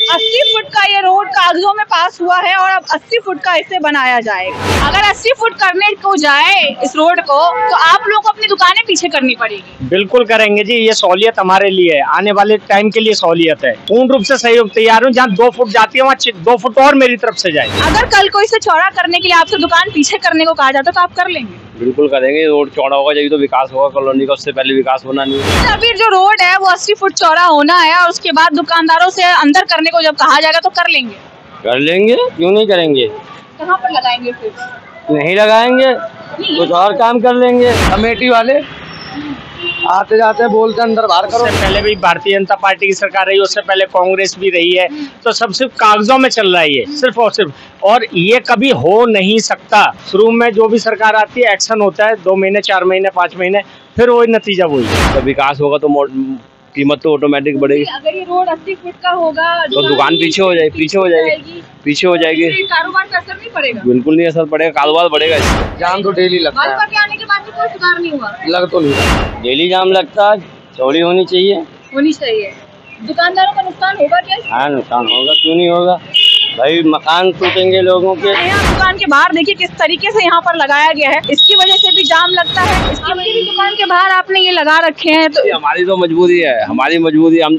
80 foot का ये road कागजों में पास हुआ है और अब 80 फुट का इसे बनाया जाएगा। अगर 80 फुट करने को जाए इस रोड को तो आप लोगों को अपनी दुकानें पीछे करनी पड़ेगी। बिल्कुल करेंगे जी, ये सहूलियत हमारे लिए है, आने वाले टाइम के लिए सहूलियत है। पूर्ण रूप से सहयोग तैयार हूँ, जहाँ 2 फुट जाती है वहाँ 2 फुट और मेरी तरफ से जाए। अगर कल को इसे चौड़ा करने के लिए आपसे दुकान पीछे करने को कहा जाता तो आप कर लेंगे? बिल्कुल करेंगे। रोड चौड़ा होगा जब तो विकास होगा कॉलोनी का, उससे पहले विकास होना नहीं है। अभी जो रोड है वो 80 फुट चौड़ा होना है और उसके बाद दुकानदारों से अंदर करने को जब कहा जाएगा तो कर लेंगे? कर लेंगे, क्यों नहीं करेंगे। कहाँ पर लगाएंगे फिर? नहीं लगाएंगे, कुछ और काम कर लेंगे। कमेटी वाले आते जाते बोलते अंदर बाहर करो। उससे पहले भी भारतीय जनता पार्टी की सरकार रही, उससे पहले कांग्रेस भी रही है, तो सब सिर्फ कागजों में चल रहा है ये, सिर्फ और सिर्फ। और ये कभी हो नहीं सकता। शुरू में जो भी सरकार आती है एक्शन होता है, 2 महीने 4 महीने 5 महीने, फिर वही नतीजा वही। तो विकास होगा तो कीमत तो ऑटोमेटिक बढ़ेगी। अगर ये रोड 80 फुट का होगा तो दुकान पीछे हो जाएगी, पीछे हो जाएगी। कारोबार पर असर नहीं पड़ेगा? बिल्कुल नहीं असर पड़ेगा, कारोबार बढ़ेगा इससे। जाम तो डेली लगता है। भाजपा के आने के बाद भी कोई सुधार नहीं हुआ? लग तो नहीं, डेली जाम लगता है, चौड़ी होनी चाहिए। दुकानदारों का नुकसान होगा क्या? हाँ नुकसान होगा, क्यों नहीं होगा भाई, मकान टूटेंगे लोगों के। यहाँ दुकान के बाहर देखिए किस तरीके से यहाँ पर लगाया गया है, इसकी वजह से भी जाम लगता है। इसकी वजह से दुकान के बाहर आपने ये लगा रखे हैं तो हमारी तो मजबूरी है, हमारी मजबूरी। हम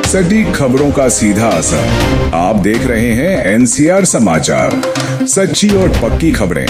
सटीक खबरों का सीधा असर। आप देख रहे हैं NCR समाचार, सच्ची और पक्की खबरें।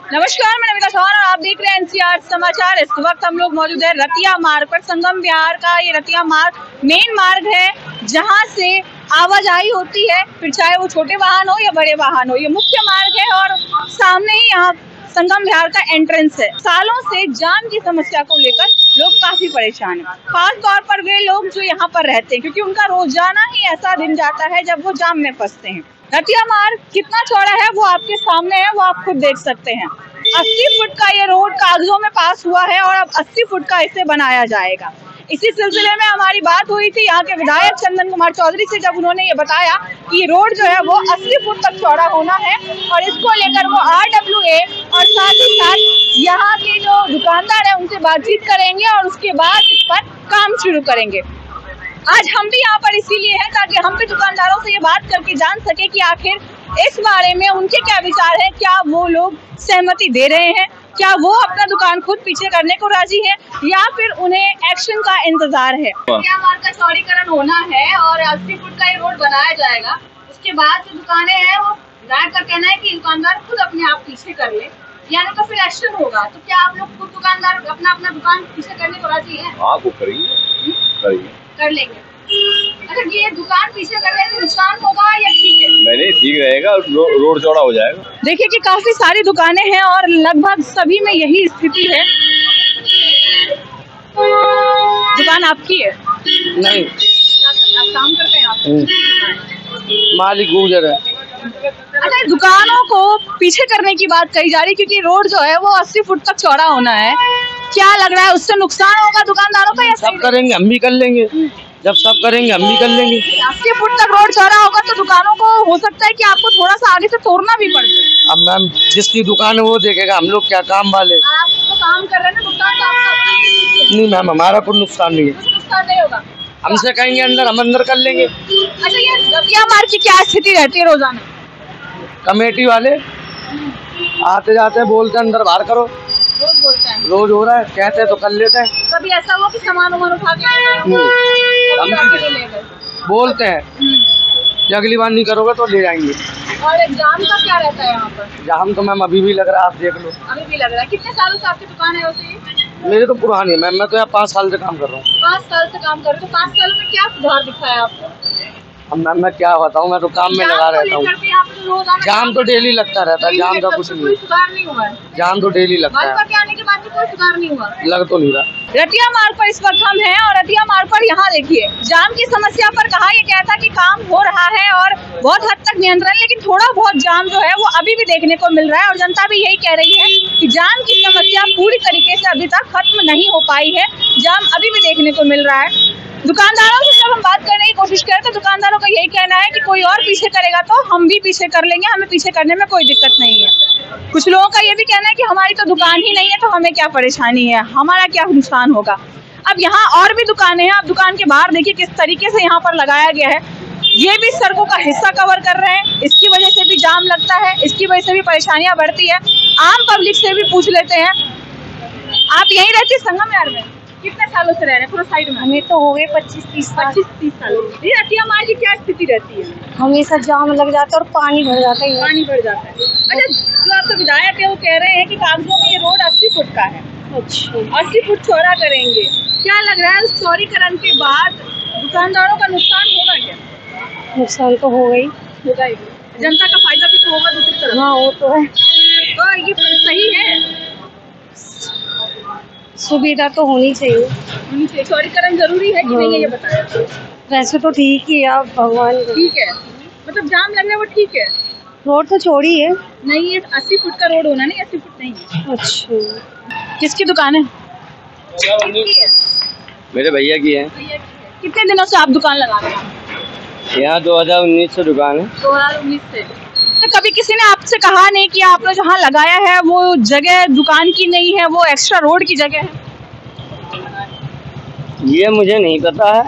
नमस्कार, मैं नमिता चौहान और आप देख रहे हैं NCR समाचार। इस वक्त हम लोग मौजूद है रतिया मार्ग पर। संगम विहार का ये रतिया मार्ग मेन मार्ग है जहां से आवाजाही होती है, फिर चाहे वो छोटे वाहन हो या बड़े वाहन हो। ये मुख्य मार्ग है और सामने ही यहाँ संगम विहार का एंट्रेंस है। सालों से जाम की समस्या को लेकर लोग काफी परेशान हैं, खास तौर पर वे लोग जो यहाँ पर रहते हैं, क्योंकि उनका रोजाना ही ऐसा दिन जाता है जब वो जाम में फंसते हैं। रतिया मार्ग कितना चौड़ा है वो आपके सामने है, वो आप खुद देख सकते हैं। 80 फुट का ये रोड कागजों में पास हुआ है और अब 80 फुट का इसे बनाया जाएगा। इसी सिलसिले में हमारी बात हुई थी यहाँ के विधायक चंदन कुमार चौधरी से, जब उन्होंने ये बताया कि रोड जो है वो 80 फुट तक चौड़ा होना है और इसको लेकर वो RWA और साथ ही साथ यहाँ के जो दुकानदार है उनसे बातचीत करेंगे और उसके बाद इस पर काम शुरू करेंगे। आज हम भी यहाँ पर इसीलिए हैं ताकि हम भी दुकानदारों से ये बात करके जान सके कि आखिर इस बारे में उनके क्या विचार हैं, क्या वो लोग सहमति दे रहे हैं, क्या वो अपना दुकान खुद पीछे करने को राजी है या फिर उन्हें एक्शन का इंतजार है। रतिया मार्ग का चौड़ीकरण होना है और 80 फुट का ये रोड बनाया जाएगा। उसके बाद जो दुकानें हैं वो विधायक का कहना है कि दुकानदार खुद अपने आप पीछे कर ले, यानी तो फिर एक्शन होगा। तो क्या आप लोग खुद दुकानदार अपना दुकान पीछे करने को राजी है? हाँ, वो करेंगे, कर लेंगे। अच्छा, ये दुकान पीछे करने से नुकसान होगा या ठीक है? नहीं, ठीक रहेगा, रोड चौड़ा हो जाएगा। देखिए कि काफी सारी दुकानें हैं और लगभग सभी में यही स्थिति है। दुकान आपकी है? नहीं, आप काम करते हैं? आप मालिक गुजर है। अच्छा, दुकानों को पीछे करने की बात कही जा रही क्योंकि रोड जो है वो 80 फुट तक चौड़ा होना है। क्या लग रहा है उससे नुकसान होगा दुकानदारों का? या सब करेंगे, हम भी कर लेंगे। जब सब करेंगे हम भी कर लेंगे। 80 फुट तक रोड चौड़ा होगा तो दुकानों को हो सकता है कि आपको थोड़ा सा आगे से तोड़ना भी पड़ जाए। अब मैम जिसकी दुकान है वो देखेगा, हम लोग क्या काम वाले। आप तो काम कर रहे हैं ना, दुकान तो आपका अपना नहीं मैम, हमारा कोई नुकसान नहीं है। कुछ नुकसान नहीं होगा। हमसे कहेंगे अंदर, हम अंदर कर लेंगे। अच्छा, ये रतिया मार्ग की क्या स्थिति रहती है रोजाना? कमेटी वाले आते जाते बोलते अंदर बाहर करो। रोज बोलते हैं? रोज हो रहा है, कहते हैं तो कर लेते हैं। कभी ऐसा हुआ कि सामान उठा के बोलते हैं कि अगली बार नहीं करोगे तो ले जाएंगे। और एग्जाम का क्या रहता है यहाँ पर? जाम तो मैम अभी भी लग रहा है, आप देख लो। अभी भी लग रहा है? कितने सालों से आपकी दुकान है वैसे? मेरी तो पुरानी है मैम, मैं तो यहाँ 5 साल से काम कर रहा हूँ। 5 साल से काम कर रहे हो? तो 5 सालों में क्या सुधार दिखा है आपको? अब मैम मैं क्या बताऊँ, मैं तो काम में लगा रहता हूँ। जाम तो डेली लगता रहता है, जाम का कुछ नहीं, सुधार नहीं हुआ है। जाम तो डेली लगता भाजपा है। के आने के बाद भी कोई सुधार नहीं हुआ? लग तो नहीं रहा। रतिया मार्ग पर इस वक्त हम हैं और रतिया मार्ग पर यहाँ देखिए जाम की समस्या पर कहा यह कहता कि काम हो रहा है और बहुत हद तक नियंत्रण, लेकिन थोड़ा बहुत जाम जो है वो अभी भी देखने को मिल रहा है और जनता भी यही कह रही है कि जाम की समस्या पूरी तरीके से अभी तक खत्म नहीं हो पाई है, जाम अभी भी देखने को मिल रहा है। दुकानदारों से जब हम बात करने की कोशिश करें तो दुकानदारों का यही कहना है कि कोई और पीछे करेगा तो हम भी पीछे कर लेंगे, हमें पीछे करने में कोई दिक्कत नहीं है। कुछ लोगों का ये भी कहना है कि हमारी तो दुकान ही नहीं है तो हमें क्या परेशानी है, हमारा क्या नुकसान होगा। अब यहाँ और भी दुकानें हैं, आप दुकान के बाहर देखिए किस तरीके से यहाँ पर लगाया गया है। ये भी सड़कों का हिस्सा कवर कर रहे हैं, इसकी वजह से भी जाम लगता है, इसकी वजह से भी परेशानियां बढ़ती है। आम पब्लिक से भी पूछ लेते हैं। आप यहीं रहते हैं संगम विहार में? कितने सालों से रह रहे हैं पूरा साइड में? हमें तो हो गए 25-30 साल। ये रतिया मार्ग की क्या स्थिति रहती है? हमेशा जाम लग जाता है और पानी भर जाता है। पानी भर जाता है। अच्छा, जो आपका विधायक है वो कह रहे हैं कि कागजों में ये रोड 80 फुट का है। अच्छा, 80 फुट चौड़ा करेंगे। क्या लग रहा है उस चौड़ीकरण के बाद दुकानदारों का नुकसान होगा क्या? नुकसान तो हो गई, होगा ही। जनता का फायदा भी तो होगा दूसरी तरफ। हाँ वो तो है। तो ये सही है, सुविधा तो होनी चाहिए। चौड़ीकरण जरूरी है कि नहीं है ये बताया? वैसे तो ठीक ही है, आप भगवान ठीक है, मतलब जाम लगना वो ठीक है। रोड तो चौड़ी है। नहीं, ये 80 फुट का रोड होना नहीं, 80 फुट नहीं है। अच्छा, किसकी दुकान है? मेरे भैया की है। कितने दिनों से आप दुकान लगा रहे हैं? यहाँ 2019 से दुकान है। 2019 से। तो कभी किसी ने आपसे कहा नहीं कि आपने जहाँ लगाया है वो जगह दुकान की नहीं है, वो एक्स्ट्रा रोड की जगह है? ये मुझे नहीं पता है,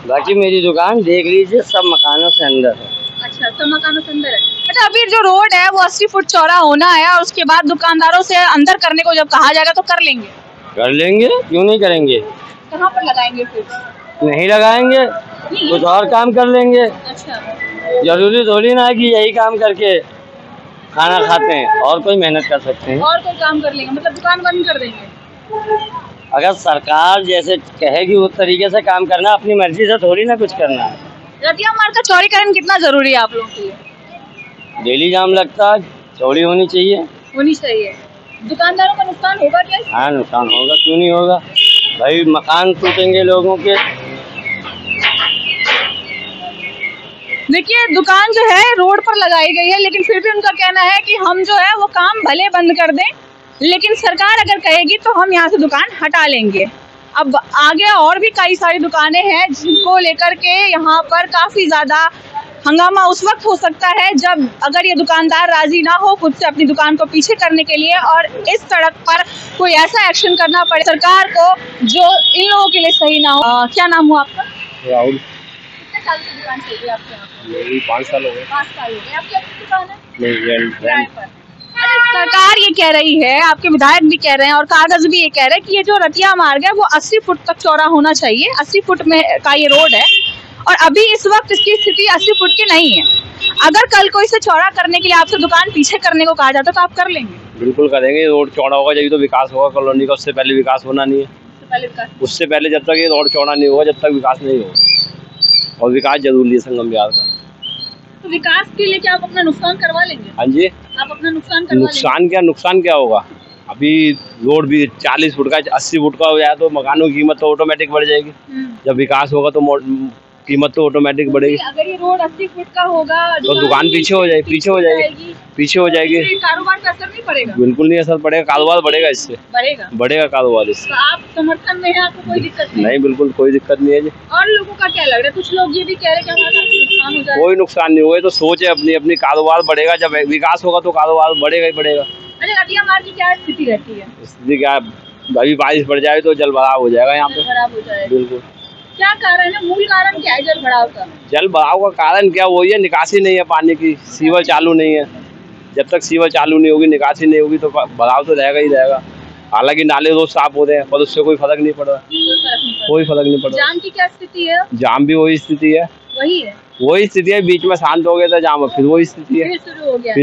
बाकी मेरी दुकान देख लीजिए सब मकानों से अंदर है। अच्छा, सब मकानों से अंदर है। अच्छा, अभी जो रोड है वो 80 फुट चौड़ा होना है और उसके बाद दुकानदारों से अंदर करने को जब कहा जाएगा तो कर लेंगे? कर लेंगे, क्यों नहीं करेंगे। कहाँ पर लगाएंगे फिर? नहीं लगाएंगे, कुछ और काम कर लेंगे। अच्छा, जरूरी थोड़ी ना है कि यही काम करके खाना खाते हैं, और कोई मेहनत कर सकते हैं। और कोई काम कर लेंगे, मतलब दुकान बंद कर देंगे? अगर सरकार जैसे कहेगी उस तरीके से काम करना, अपनी मर्जी से थोड़ी ना कुछ करना है। रतिया मार्ग का चौड़ीकरण कितना जरूरी है आप लोगों के लिए? डेली जाम लगता है, चौड़ी होनी चाहिए। होनी चाहिए। दुकानदारों का नुकसान होगा क्या? हाँ, नुकसान होगा, क्यों नहीं होगा भाई, मकान टूटेंगे लोगों के। देखिए, दुकान जो है रोड पर लगाई गई है, लेकिन फिर भी उनका कहना है कि हम जो है वो काम भले बंद कर दें, लेकिन सरकार अगर कहेगी तो हम यहाँ से दुकान हटा लेंगे। अब आगे और भी कई सारी दुकानें हैं जिनको लेकर के यहाँ पर काफ़ी ज़्यादा हंगामा उस वक्त हो सकता है जब अगर ये दुकानदार राजी ना हो खुद से अपनी दुकान को पीछे करने के लिए और इस सड़क पर कोई ऐसा एक्शन करना पड़े सरकार को जो इन लोगों के लिए सही ना हो। क्या नाम हुआ आपका? राहुल। कितने साल की दुकान चल रही है आपके यहाँ? मेरी 5 साल हो गए। 5 साल हो गए। आपकी अपनी दुकान है? नहीं, किराए पर। सरकार ये कह रही है, आपके विधायक भी कह रहे हैं और कागज भी ये कह रहे हैं कि ये जो रतिया मार्ग है वो 80 फुट तक चौड़ा होना चाहिए। 80 फुट में का ये रोड है और अभी इस वक्त इसकी स्थिति 80 फुट की नहीं है। अगर कल को इसे चौड़ा करने के लिए आपसे दुकान पीछे करने को कहा जाता तो आप कर लेंगे? बिल्कुल करेंगे। रोड चौड़ा होगा जब तो विकास होगा कॉलोनी का, उससे पहले विकास होना नहीं है। उससे पहले जब तक ये रोड चौड़ा नहीं होगा जब तक विकास नहीं होगा, और विकास जरूरी है संगम विहार का। तो विकास के लिए क्या आप अपना नुकसान करवा लेंगे? हाँ जी, आप अपना नुकसान करवा लेंगे। नुकसान क्या होगा? अभी रोड भी 40 फुट का 80 फुट का हो जाए तो मकानों की कीमत तो ऑटोमेटिक बढ़ जाएगी। जब विकास होगा तो कीमत तो ऑटोमेटिक बढ़ेगी। अगर ये रोड 80 फुट का होगा तो दुकान पीछे हो जाएगी। कारोबार पर असर नहीं पड़ेगा? बिल्कुल नहीं असर पड़ेगा, कारोबार बढ़ेगा, इससे बढ़ेगा कारोबार इससे। तो आप समर्थन में हैं, आपको कोई दिक्कत नहीं? बिल्कुल कोई दिक्कत नहीं है जी। और लोगों का क्या लग रहा है? कुछ लोग ये भी कह रहे हैं कि हमारा नुकसान हो जाएगा। कोई नुकसान नहीं होगा, तो सोच है अपनी कारोबार बढ़ेगा। जब विकास होगा तो कारोबार बढ़ेगा ही बढ़ेगा। अच्छा, रतिया मार्ग की क्या स्थिति रहती है? स्थिति क्या, अभी बारिश बढ़ जाए तो जल भराव हो जाएगा यहाँ पे। खराब हो जाएगा। बिल्कुल। क्या कारण है, मूल कारण क्या है जल भराव का? जल भराव का कारण क्या, वही है निकासी नहीं है पानी की, सीवर चालू नहीं है। जब तक सीवर चालू नहीं होगी, निकासी नहीं होगी तो भराव तो रहेगा ही रहेगा। हालांकि नाले रोज साफ हो रहे हैं पर उससे कोई फर्क नहीं पड़ रहा। कोई फर्क नहीं पड़ रहा। जाम की क्या स्थिति है? जाम भी वही स्थिति है। वही स्थिति है, बीच में शांत हो गया था जाम, फिर वही स्थिति है, फिर शुरू हो गया।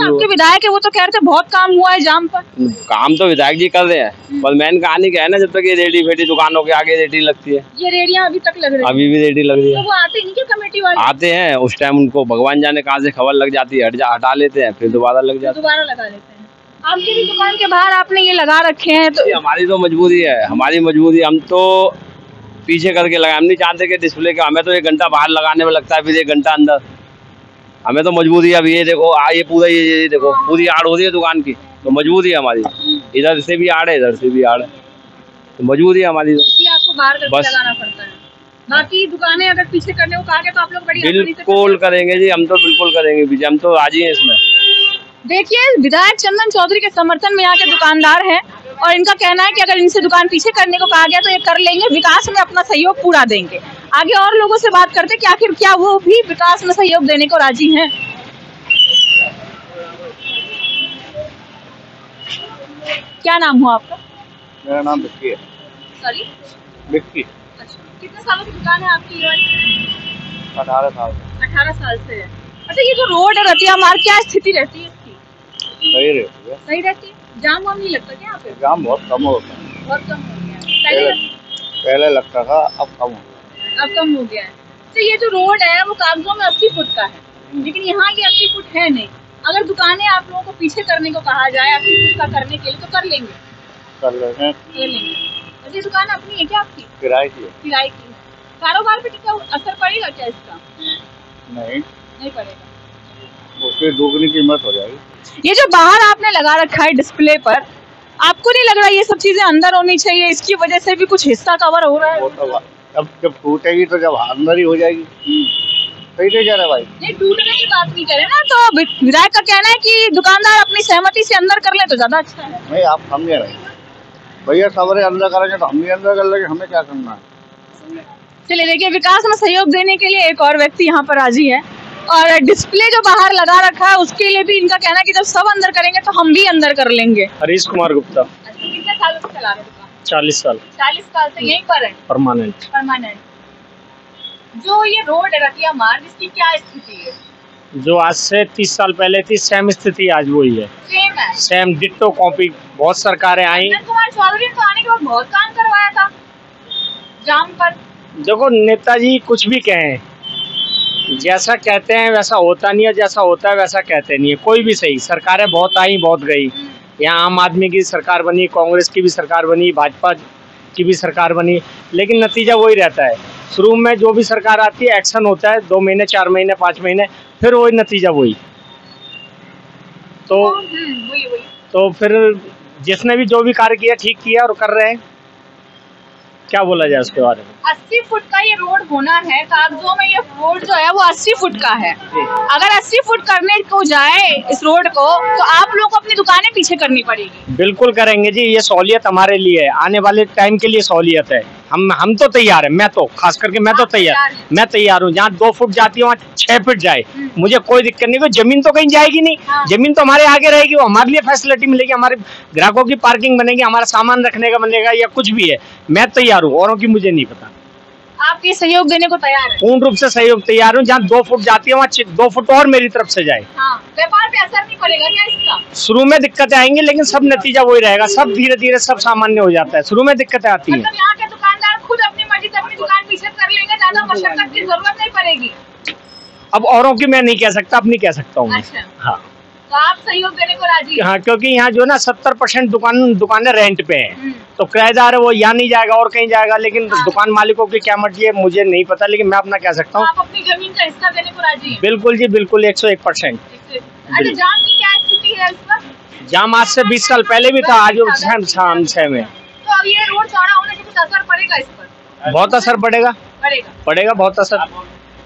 आपके विधायक है वो तो कह रहे थे बहुत काम हुआ है जाम पर। काम तो विधायक जी कर रहे हैं, पर मेन कहानी क्या है ना, जब तक ये रेडी फेडी दुकानों के आगे रेडी लगती है। ये रेडियां अभी तक लग रही है? अभी भी रेडी लग रही है। तो वो आते नहीं क्या कमेटी वाले? आते हैं, उस टाइम उनको भगवान जाने कहाँ से खबर लग जाती है, हटा लेते हैं, फिर दोबारा लग जाते हैं। दोबारा लगा लेते हैं। आपकी भी दुकान के बाहर आपने ये लगा रखे हैं तो? हमारी तो मजबूरी है, हम तो पीछे करके लगाए, हम नहीं चाहते कि डिस्प्ले का, हमें तो 1 घंटा बाहर लगाने में लगता है, फिर 1 घंटा अंदर, हमें तो मजबूरी है। अभी ये देखो ये पूरा ये देखो पूरी आड़ हो रही है दुकान की, तो मजबूरी है हमारी, इधर से भी आड़ है इधर से भी आड़ है, तो मजबूरी है हमारी। तो आपको बाहर करके लगाना पड़ता है। बाकी दुकानें अगर पीछे करने को कहा गया तो आप लोग बड़ी बिल्कुल करेंगे जी, हम तो बिल्कुल करेंगे पीछे, हम तो राजी हैं इसमें। देखिए, विधायक चंदन चौधरी के समर्थन में यहाँ के दुकानदार हैं और इनका कहना है कि अगर इनसे दुकान पीछे करने को कहा गया तो ये कर लेंगे, विकास में अपना सहयोग पूरा देंगे। आगे और लोगों से बात करते कि आखिर क्या वो भी विकास में सहयोग देने को राजी हैं। क्या नाम हुआ आपका? मेरा नाम विक्की है। सॉरी, विक्की। अच्छा, कितने सालों की दुकान है आपकी? 18 साल। 18 साल से है। अच्छा, ये जो रोड है रतिया मार्ग, क्या स्थिति रहती है इसकी? सही रहती है। सही रहती है? जाम वाम नहीं लगता क्या यहाँ पे? जाम बहुत कम होता है। बहुत कम हो गया है। पहले लगता था, अब कम हो गया। अब कम हो गया है। तो ये जो रोड है वो कागजों में 80 फुट का है, लेकिन यहाँ ये 80 फुट है नहीं। अगर दुकानें आप लोगों को पीछे करने को कहा जाए 80 फुट का करने के लिए तो कर लेंगे? कर लेंगे। कर लेंगे। अच्छा, दुकान अपनी है क्या आपकी? किराए की है। किराए की। कारोबार पे कितना असर पड़ेगा क्या इसका? नहीं पड़ेगा। उसकी दोगुनी कीमत हो जाएगी। ये जो बाहर आपने लगा रखा है डिस्प्ले पर, आपको नहीं लग रहा ये सब चीजें अंदर होनी चाहिए? इसकी वजह से भी कुछ हिस्सा कवर हो रहा है। वो तो अब जब टूटेगी तो जब अंदर ही हो जाएगी। सही नहीं कह रहे भाई। नहीं, टूटने की बात नहीं करे ना, तो विधायक का कहना है कि दुकानदार अपनी सहमति से अंदर कर ले तो ज्यादा अच्छा है। नहीं, आप समझे रहे भैया, सबरे अंदर करेंगे तो हम भी अंदर कर लेंगे, हमें क्या करना है। चलिए देखिए, विकास में सहयोग देने के लिए एक और व्यक्ति यहाँ पर राजी है, और डिस्प्ले जो बाहर लगा रखा है उसके लिए भी इनका कहना है कि जब सब अंदर करेंगे तो हम भी अंदर कर लेंगे। हरीश कुमार गुप्ता। कितने सालों से चला रहे हैं दुकान? 40 साल। 40 साल से यहीं पर है? परमानेंट। जो ये रोड है रतिया मार्ग, इसकी क्या स्थिति है? जो आज से 30 साल पहले थी सेम स्थिति आज वही है। सेम है? Same ditto copy. बहुत सरकारें आई। कुमार चौधरी ने तो आने के बाद बहुत काम करवाया था जाम पर। देखो, नेताजी कुछ भी कहें, जैसा कहते हैं वैसा होता नहीं है, जैसा होता है वैसा कहते नहीं है। कोई भी सही, सरकारें बहुत आई बहुत गई। यहाँ आम आदमी की सरकार बनी, कांग्रेस की भी सरकार बनी, भाजपा की भी सरकार बनी, लेकिन नतीजा वही रहता है। शुरू में जो भी सरकार आती है एक्शन होता है, 2 महीने 4 महीने 5 महीने, फिर वही नतीजा वही। तो फिर जिसने भी जो भी कार्य किया ठीक किया और कर रहे हैं, क्या बोला जाए उसके बारे में। 80 फुट का ये रोड होना है, कागजों में ये रोड जो है वो 80 फुट का है। अगर 80 फुट करने को जाए इस रोड को तो आप लोगों को अपनी दुकानें पीछे करनी पड़ेगी। बिल्कुल करेंगे जी, ये सहूलियत हमारे लिए है, आने वाले टाइम के लिए सहूलियत है। हम तो तैयार है, मैं तो खास करके मैं तो तैयार हूँ। जहाँ 2 फुट जाती है वहाँ 6 फुट जाए, मुझे कोई दिक्कत नहीं। जमीन तो कहीं जाएगी नहीं, जमीन तो हमारे आगे रहेगी, वो हमारे लिए फैसिलिटी मिलेगी, हमारे ग्राहकों की पार्किंग बनेगी, हमारा सामान रखने का बनेगा, या कुछ भी है। मैं तैयार हूँ, औरों की मुझे नहीं पता। आप ये सहयोग देने को तैयार है? पूर्ण रूप से सहयोग तैयार हूँ। जहाँ 2 फुट जाती है वहाँ 2 फुट और मेरी तरफ से जाए। व्यापार पे असर नहीं पड़ेगा क्या इसका? शुरू में दिक्कतें आएंगी, लेकिन सब नतीजा वही रहेगा। सब धीरे धीरे सब सामान्य हो जाता है। शुरू में दिक्कतें आती हैं। मतलब यहाँ के दुकानदार खुद अपनी मर्जी से अपनी दुकान पीछे कर लेंगे, ज्यादा मशक्कत की जरूरत नहीं पड़ेगी। अब औरों की मैं नहीं कह सकता, अपनी कह सकता हूँ। अच्छा। हाँ, तो आप सहयोग देने को राजी? हाँ, क्योंकि यहाँ जो ना 70% दुकानें रेंट पे है, तो किराएदार है वो यहाँ नहीं जाएगा और कहीं जाएगा। लेकिन दुकान मालिकों की क्या मर्जी है मुझे नहीं पता, लेकिन मैं अपना कह सकता हूँ। आप अपनी जमीन का हिस्सा देने को राजी हैं? बिल्कुल जी, बिल्कुल 101%। अच्छा, जाम की क्या स्थिति है इस वक्त? जाम आज से 20 साल पहले भी था, आज शाम 6 में। तो अब ये रोड चौड़ा होने से कुछ असर पड़ेगा इस पर? बहुत असर पड़ेगा बहुत असर।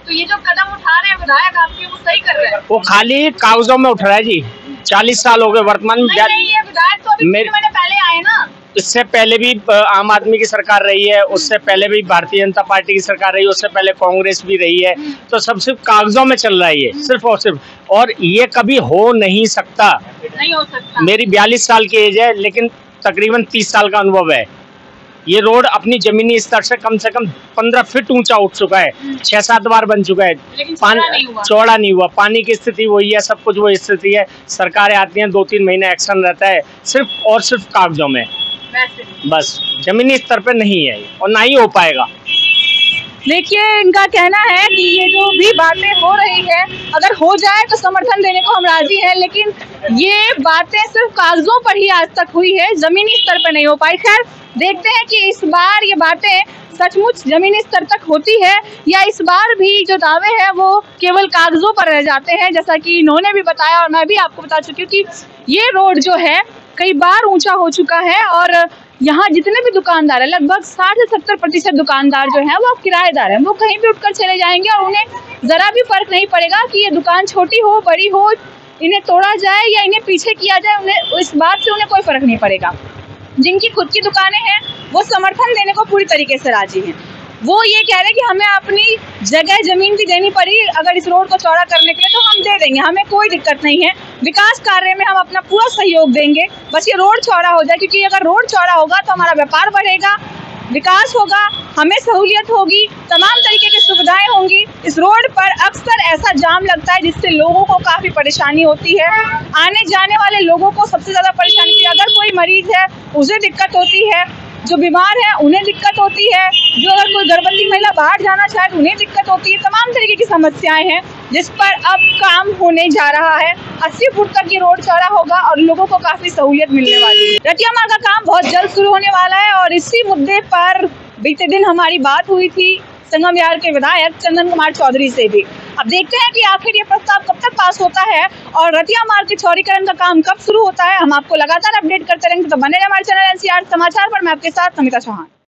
तो ये जो कदम उठा रहे हैं विधायक आपके, वो सही कर रहे हैं? वो खाली कागजों में उठ रहा है जी। 40 साल हो गए वर्तमान में। नहीं, ये विधायक तो अभी महीने पहले आए ना। इससे पहले भी आम आदमी की सरकार रही है, उससे पहले भी भारतीय जनता पार्टी की सरकार रही है, उससे पहले कांग्रेस भी रही है। तो सब सिर्फ कागजों में चल रहा है ये, सिर्फ और सिर्फ। और ये कभी हो नहीं सकता। नहीं हो सकता। मेरी 42 साल की एज है, लेकिन तकरीबन 30 साल का अनुभव है। ये रोड अपनी जमीनी स्तर से कम 15 फीट ऊंचा उठ चुका है, 6-7 बार बन चुका है। चौड़ा नहीं हुआ। पानी की स्थिति वही है, सब कुछ वही स्थिति है। सरकारें आती हैं, 2-3 महीने एक्शन रहता है, सिर्फ और सिर्फ कागजों में, बस जमीनी स्तर पे नहीं है और ना ही हो पाएगा। देखिए, इनका कहना है कि ये जो भी बातें हो रही है, अगर हो जाए तो समर्थन देने को हम राजी हैं, लेकिन ये बातें सिर्फ कागजों पर ही आज तक हुई है, जमीनी स्तर पर नहीं हो पाई। खैर, देखते हैं कि इस बार ये बातें सचमुच जमीनी स्तर तक होती है या इस बार भी जो दावे हैं वो केवल कागजों पर रह जाते हैं। जैसा कि इन्होंने भी बताया और मैं भी आपको बता चुकी हूँ कि ये रोड जो है कई बार ऊंचा हो चुका है और यहाँ जितने भी दुकानदार है, लगभग 60 से 70% दुकानदार जो है वो किराएदार हैं। वो कहीं भी उठकर चले जाएंगे और उन्हें ज़रा भी फर्क नहीं पड़ेगा कि ये दुकान छोटी हो बड़ी हो, इन्हें तोड़ा जाए या इन्हें पीछे किया जाए, उन्हें इस बात से उन्हें कोई फर्क नहीं पड़ेगा। जिनकी खुद की दुकानें हैं वो समर्थन देने को पूरी तरीके से राजी हैं। वो ये कह रहे हैं कि हमें अपनी जगह जमीन भी देनी पड़ी अगर इस रोड को चौड़ा करने के लिए तो हम दे देंगे, हमें कोई दिक्कत नहीं है, विकास कार्य में हम अपना पूरा सहयोग देंगे, बस ये रोड चौड़ा हो जाए, क्योंकि अगर रोड चौड़ा होगा तो हमारा व्यापार बढ़ेगा, विकास होगा, हमें सहूलियत होगी, तमाम तरीके की सुविधाएं होंगी। इस रोड पर अक्सर ऐसा जाम लगता है जिससे लोगों को काफ़ी परेशानी होती है, आने जाने वाले लोगों को सबसे ज़्यादा परेशानी होती है। अगर कोई मरीज़ है उसे दिक्कत होती है, जो बीमार है उन्हें दिक्कत होती है, जो अगर कोई गर्भवती महिला बाहर जाना चाहे तो उन्हें दिक्कत होती है। तमाम तरीके की समस्याएं हैं जिस पर अब काम होने जा रहा है। 80 फुट तक ये रोड चौड़ा होगा और लोगों को काफ़ी सहूलियत मिलने वाली है। रतिया मार्ग का काम बहुत जल्द शुरू होने वाला है और इसी मुद्दे पर बीते दिन हमारी बात हुई थी संगम विहार के विधायक चंदन कुमार चौधरी से भी। अब देखते हैं कि आखिर ये प्रस्ताव कब तक पास होता है और रतिया मार्ग के चौड़ीकरण का काम कब शुरू होता है। हम आपको लगातार अपडेट करते रहेंगे, तो बने रहे हमारे चैनल एनसीआर समाचार पर। मैं आपके साथ नमिता चौहान।